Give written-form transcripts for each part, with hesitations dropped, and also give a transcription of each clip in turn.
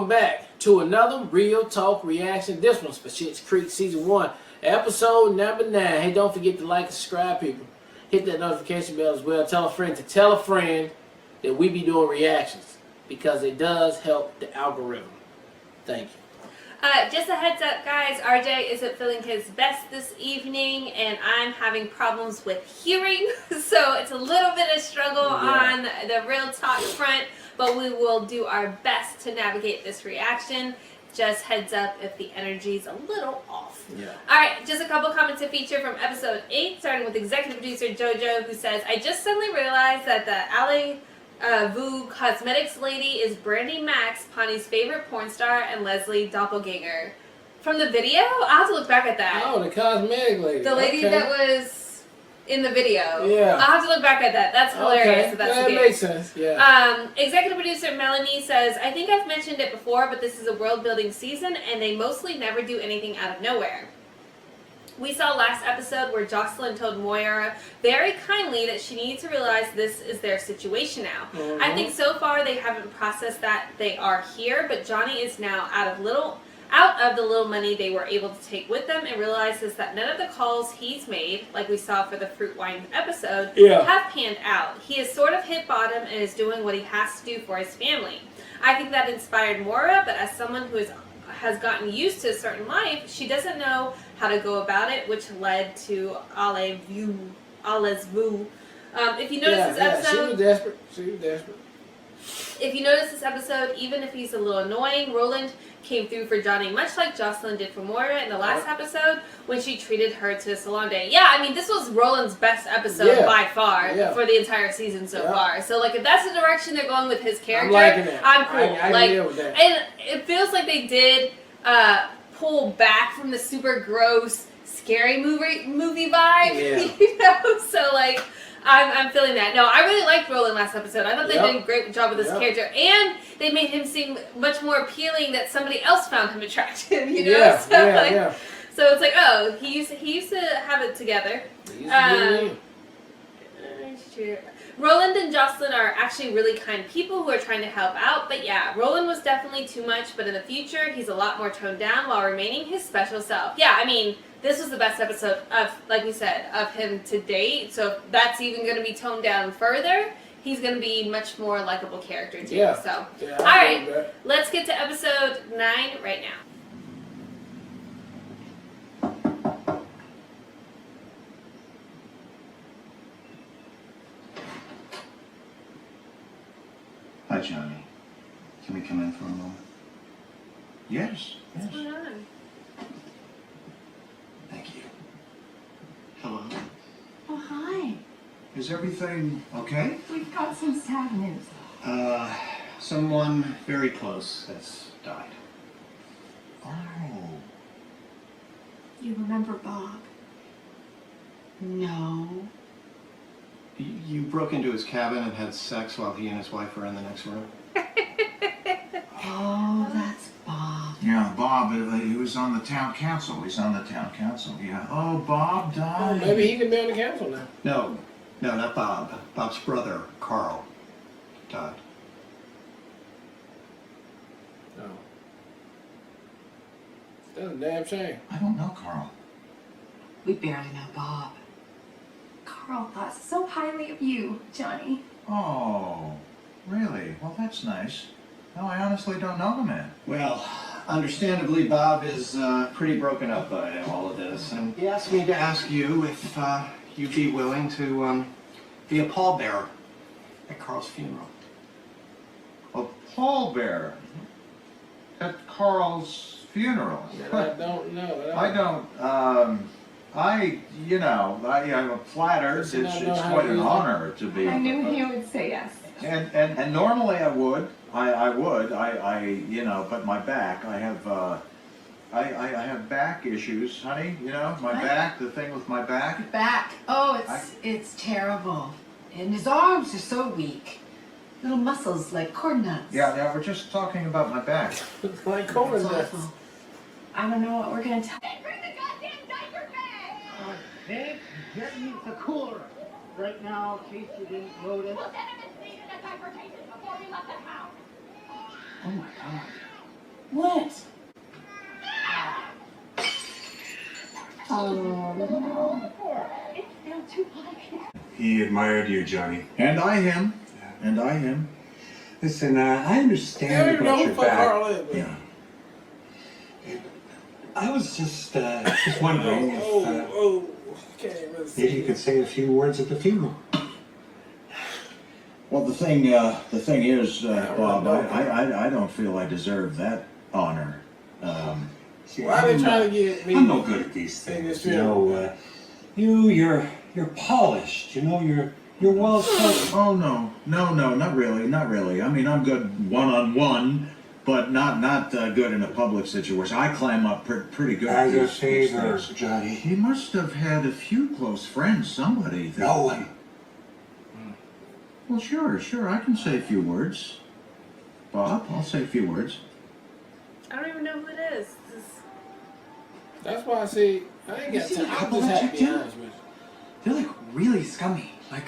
Welcome back to another Real Talk reaction. This one's for Schitt's Creek Season 1, Episode number 9. Hey, don't forget to like and subscribe, people. Hit that notification bell as well. Tell a friend to tell a friend that we be doing reactions, because it does help the algorithm. Thank you. Just a heads up, guys, RJ isn't feeling his best this evening, and I'm having problems with hearing, so it's a little bit of struggle on the Real Talk front, but we will do our best to navigate this reaction. Just heads up if the energy's a little off. Alright, just a couple comments to feature from episode 8, starting with executive producer JoJo, who says, I just suddenly realized that the alley Vu Cosmetics lady is Brandy Max, Pawnee's favorite porn star, and Leslie doppelganger. From the video? I'll have to look back at that. Oh, the cosmetic lady. The lady that was in the video. Yeah. I'll have to look back at that. That's hilarious. Okay. That's that makes sense. Yeah. Executive producer Melanie says, I think I've mentioned it before, but this is a world-building season, and they mostly never do anything out of nowhere. We saw last episode where Jocelyn told Moira very kindly that she needs to realize this is their situation now. I think so far they haven't processed that they are here, but Johnny is now out of the little money they were able to take with them, and realizes that none of the calls he's made, like we saw for the fruit wine episode, have panned out. He has sort of hit bottom and is doing what he has to do for his family. I think that inspired Moira, but as someone who has gotten used to a certain life, she doesn't know how to go about it, which led to Allez Vu. If you notice this episode, she was desperate. If you notice this episode, even if he's a little annoying, Roland came through for Johnny, much like Jocelyn did for Moira in the last episode when she treated her to a salon day. Yeah, I mean, this was Roland's best episode by far for the entire season so far. So, like, if that's the direction they're going with his character, I'm liking that. I'm cool. I can deal with that. And it feels like they did pull back from the super gross, scary movie vibe, you know? So, like, I'm feeling that. No, I really liked Roland last episode. I thought they did a great job with this character, and they made him seem much more appealing that somebody else found him attractive, you know? So it's like, oh, he used to have it together. Roland and Jocelyn are actually really kind people who are trying to help out, but yeah, Roland was definitely too much, but in the future, he's a lot more toned down while remaining his special self. Yeah, I mean, this was the best episode of, like we said, of him to date, so if that's even going to be toned down further, he's going to be much more likable character too. So, alright, let's get to episode 9 right now. Hi, Johnny. Can we come in for a moment? Yes. What's going on? Thank you. Hello. Oh, hi. Is everything okay? We've got some sad news. Someone very close has died. Oh. You remember Bob? No. You broke into his cabin and had sex while he and his wife were in the next room? Oh, that's Bob. Yeah, Bob, he was on the town council. He's on the town council, yeah. Oh, Bob died. Oh, maybe he can be on the council now. No, not Bob. Bob's brother, Carl, died. No. That's a damn shame. I don't know Carl. We barely know Bob. Carl thought so highly of you, Johnny. Oh, really? Well, that's nice. No, I honestly don't know the man. Well, understandably, Bob is pretty broken up by all of this, and he asked me to ask you if you'd be willing to be a pallbearer at Carl's funeral. A pallbearer at Carl's funeral? Yeah, I don't know. I'm flattered. It's quite an honor to be. I knew he would say yes. And normally I would. I would. But my back. I have back issues, honey. You know, my back. The thing with my back. Back. Oh, it's terrible. And his arms are so weak. Little muscles like corn nuts. Yeah. We're just talking about my back. Like corn nuts. I don't know what we're gonna tell. Bring the goddamn diaper bag! Babe, get me the cooler. Right now, in case you didn't notice. Lieutenant has needed a diaper cases before we left the house. Oh my God. What? It's still too hot. He admired you, Johnny. And I him. And I him. Listen, I I understand don't even know about who your the fuck back. Carl is, but... Yeah. I was just wondering if Can't even see. maybe you could say a few words at the funeral. Well, the thing is, Bob, I don't feel I deserve that honor. See, Why are they I'm, trying to get me? I'm no good at these in this things. film? You're polished. You're well spoken. Oh no, not really. I mean, I'm good one-on-one, but not good in a public situation. I climb up pretty good. As a these favor, things. Johnny. He must have had a few close friends, somebody. That... No one. Well, sure, I can say a few words. Bob, I'll say a few words. I don't even know who it is. That's why I say I ain't You got see time. the I couple just that have to be checked in? honest with you. They're like really scummy, like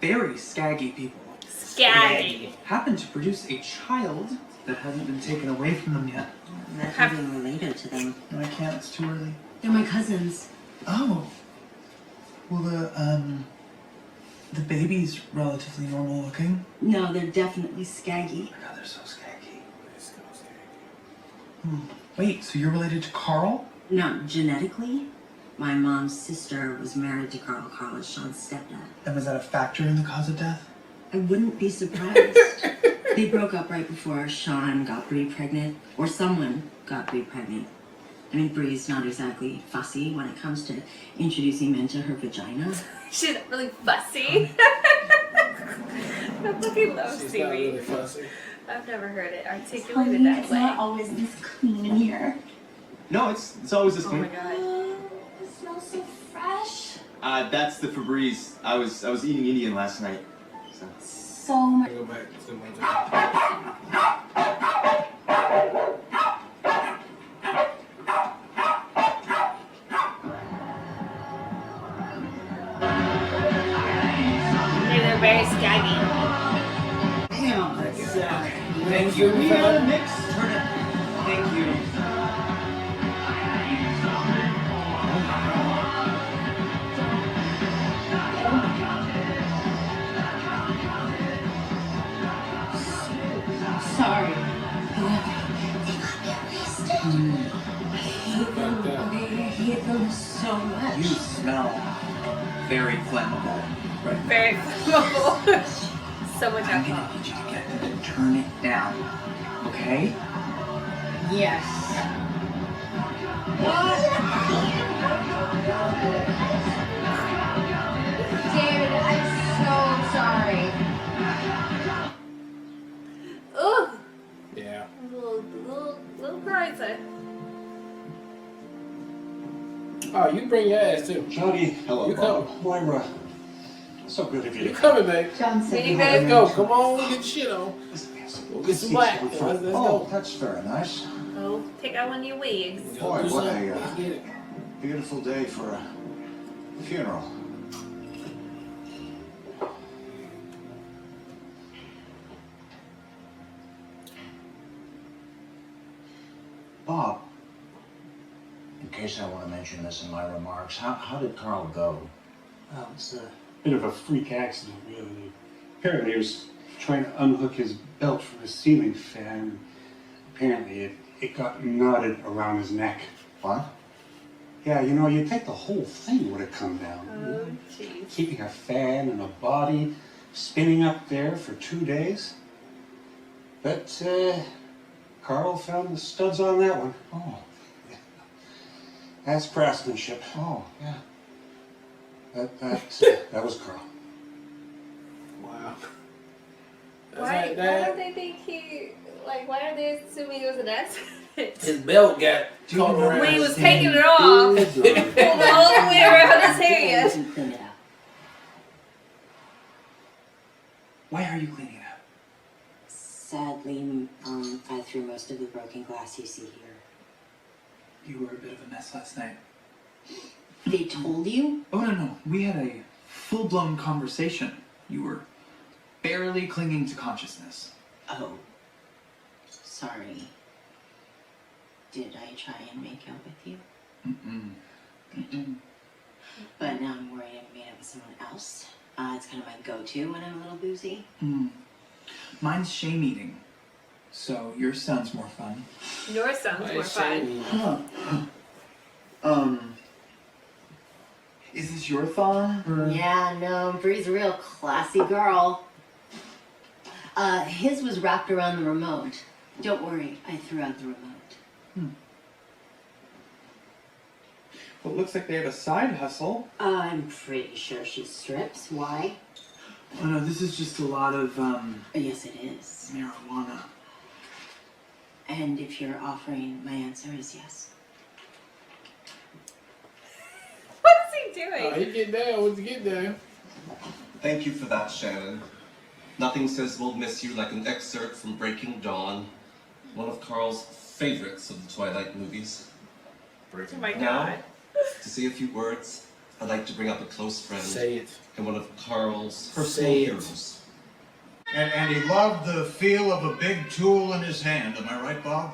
very scaggy people. Scaggy. Happened to produce a child that hasn't been taken away from them yet. Not even related to them. No, I can't. It's too early. They're my cousins. Oh. Well, the baby's relatively normal looking. No, they're definitely scaggy. God, they're so scaggy. Wait, so you're related to Carl? Not genetically. My mom's sister was married to Carl. Carl is Sean's stepdad. And was that a factor in the cause of death? I wouldn't be surprised. They broke up right before Sean got Bree pregnant, or someone got Bree pregnant. I mean, Bree's not exactly fussy when it comes to introducing men to her vagina. She's not really fussy. I fucking love She's not really Siri. fussy. I've never heard it articulated that way. always this clean in here. No, it's always this Oh clean. my god. It smells so fresh. That's the Febreze. I was eating Indian last night. So. So much. Go back to my job. They're very scaggy. Damn. Thank you. We had a mix. Turn it. Thank you. Sorry. I hate them so much. You smell very flammable. Right. Very flammable. So much I'm alcohol. gonna need you to get them to turn it down. Okay? Yes. David, I'm so sorry. Ooh. Yeah. Little crazy. Oh, you bring your ass too. Johnny. You coming? Moira. So good of you You to coming, babe? John said Meeting Let's babe. go. Come on, get shit on. We'll get some black. Let's Oh, go. that's very nice. Oh, take out one of your wigs. Boy, Do what something. a Let's get it. beautiful day for a funeral. Bob, in case I want to mention this in my remarks, how did Carl go? Well, it's a bit of a freak accident, really. Apparently, he was trying to unhook his belt from his ceiling fan. Apparently, it got knotted around his neck. What? Yeah, you know, you'd think the whole thing would have come down. Oh, jeez. Keeping a fan and a body spinning up there for 2 days. But Carl found the studs on that one. Oh, That's craftsmanship. oh, yeah. That was Carl. Wow. That's Why like don't that. they think he, like, why are they assuming it was an accident? His belt got caught around. When he was taking it off, pulled it all the way around his hair. Doesn't clean it up. Why are you cleaning it up? Sadly, I threw most of the broken glass you see here. You were a bit of a mess last night. They told you? Oh, no. We had a full-blown conversation. You were barely clinging to consciousness. Oh. Sorry. Did I try and make out with you? Mm-mm. Good. But now I'm worried I've made out with someone else. It's kind of my go-to when I'm a little boozy. Mine's shame eating. So yours sounds more fun. Yours sounds more fun. Is this your thong? Yeah, no, Bree's a real classy girl. His was wrapped around the remote. Don't worry, I threw out the remote. Well, it looks like they have a side hustle. I'm pretty sure she strips. Why? Oh no, this is just a lot of, Yes, it is. marijuana. And if you're offering, my answer is yes. What is he doing? He get down with the get down. Thank you for that, Shannon. Nothing says we'll miss you like an excerpt from Breaking Dawn, one of Carl's favorites of the Twilight movies. Oh my Now, god. to say a few words, I'd like to bring up a close friend Say it. and one of Carl's personal Say it. heroes. And he loved the feel of a big tool in his hand, am I right, Bob?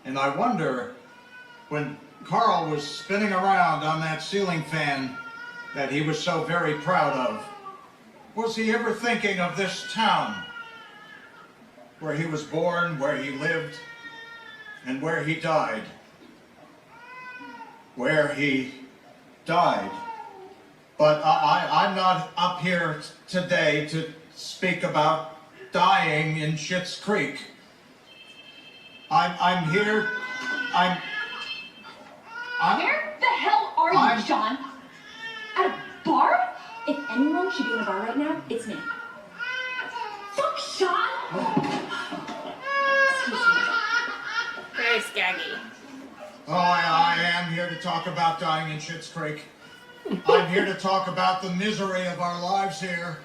And I wonder, when Carl was spinning around on that ceiling fan that he was so very proud of, was he ever thinking of this town? Where he was born, where he lived, and where he died? Where he died. But I'm not up here today to speak about dying in Schitt's Creek. I'm here. Where the hell are you, John? At a bar? If anyone should be in a bar right now, it's me. Fuck Sean! Excuse me. Very skaggy. Oh, I am here to talk about dying in Schitt's Creek. I'm here to talk about the misery of our lives here,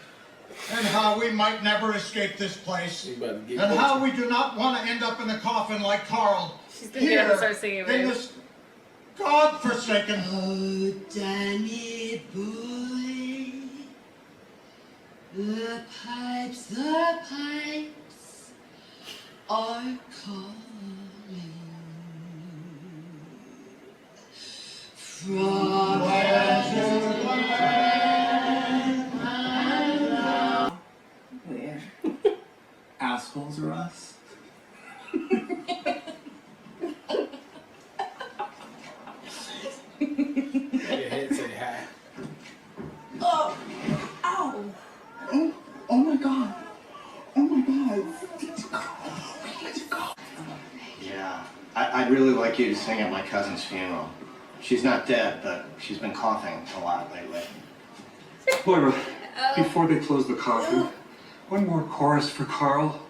and how we might never escape this place, and how we do not want to end up in a coffin like Carl. She's gonna get up and start singing, in babe. this godforsaken. Oh, Danny boy, the pipes are calling from Where? Assholes are us? Your head say hi. Oh! Ow! Oh my god! Oh my god! We need to go! We need to go! Yeah, I'd really like you to sing at my cousin's funeral. She's not dead, but she's been coughing a lot lately. Moira, before they close the coffin, one more chorus for Carl.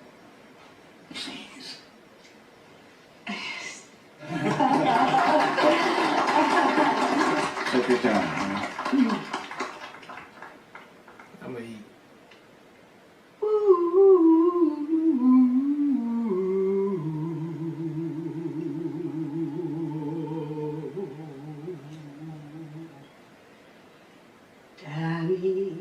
Please. Take it down, honey. I'm gonna eat. Danny.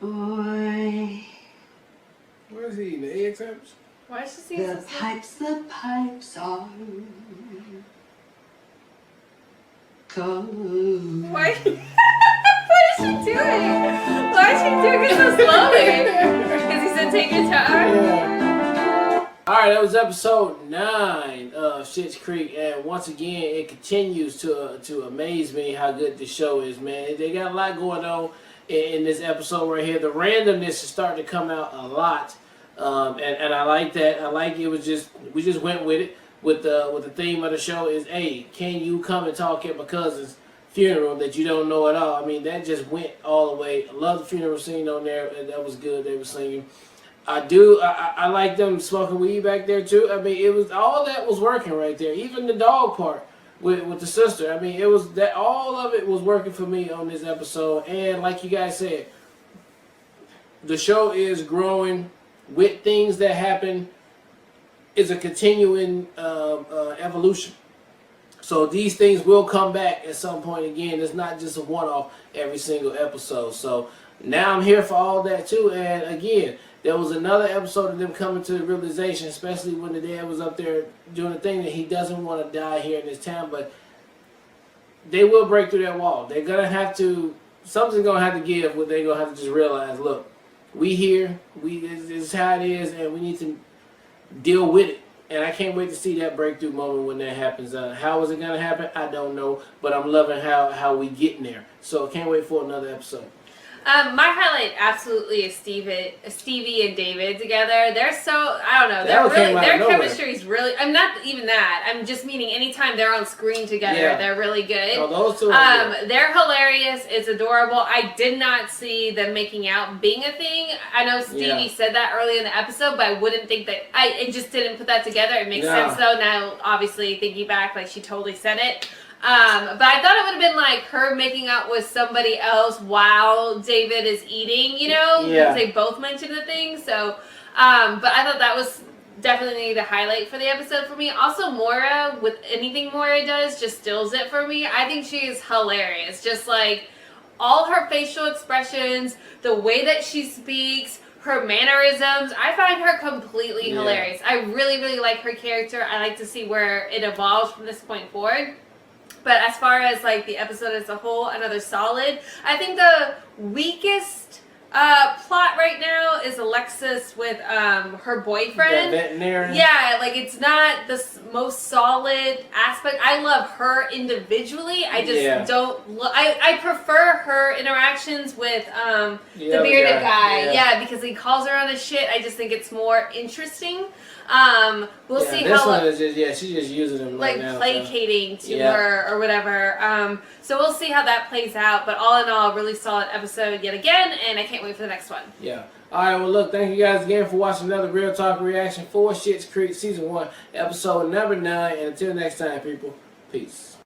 Boy, Where's he eating? The egg sandwich? Why is she singing the pipes are calling. Why? What is she doing? Why is she doing it so slowly? Because he said take your time. Yeah. Alright, that was episode 9 of Schitt's Creek, and once again, it continues to amaze me how good the show is, man. They got a lot going on in this episode right here. The randomness is starting to come out a lot, and I like that. I like it was just, we just went with it. With the theme of the show is, hey, can you come and talk at my cousin's funeral that you don't know at all? I mean, that just went all the way. I love the funeral scene on there. That was good. They were singing. I like them smoking weed back there too. I mean, it was all that was working right there. Even the dog part with the sister. I mean, it was that all of it was working for me on this episode. And like you guys said, the show is growing with things that happen. Is a continuing evolution. So these things will come back at some point again. It's not just a one-off every single episode. So Now I'm here for all that too. And again, there was another episode of them coming to the realization, especially when the dad was up there doing the thing, that he doesn't want to die here in this town, but they will break through that wall. They're gonna have to, something's gonna have to give, where they're gonna have to just realize, look, we here, this is how it is, and we need to deal with it. And I can't wait to see that breakthrough moment when that happens. How is it gonna happen? I don't know, but I'm loving how we getting there. So I can't wait for another episode. My highlight absolutely is Stevie and David together. They're so, I don't know, their chemistry is really, I'm not even that. I'm just meaning anytime they're on screen together, they're really good. Oh, those two are good. They're hilarious. It's adorable. I did not see them making out being a thing. I know Stevie said that early in the episode, but I wouldn't think that, I just didn't put that together. It makes sense though. Now, obviously, thinking back, like she totally said it. But I thought it would have been like her making out with somebody else while David is eating, you know, because they both mentioned the thing. So, but I thought that was definitely the highlight for the episode for me. Also, Moira, with anything Moira does, just steals it for me. I think she is hilarious. Just like all her facial expressions, the way that she speaks, her mannerisms. I find her completely hilarious. I really, really like her character. I like to see where it evolves from this point forward. But as far as like the episode as a whole, another solid. I think the weakest plot right now is Alexis with her boyfriend. The veterinarian. Yeah, like it's not the most solid aspect. I love her individually. I just don't. I prefer her interactions with the bearded guy. Yeah, because he calls her on his shit. I just think it's more interesting. We'll see this how one is just she's just using him like right now, placating to her or whatever. So we'll see how that plays out. But all in all, really solid episode yet again, and I can't wait for the next one. Yeah. All right. Well, look. Thank you guys again for watching another Real Talk reaction for Schitt's Creek season 1, episode number 9. And until next time, people. Peace.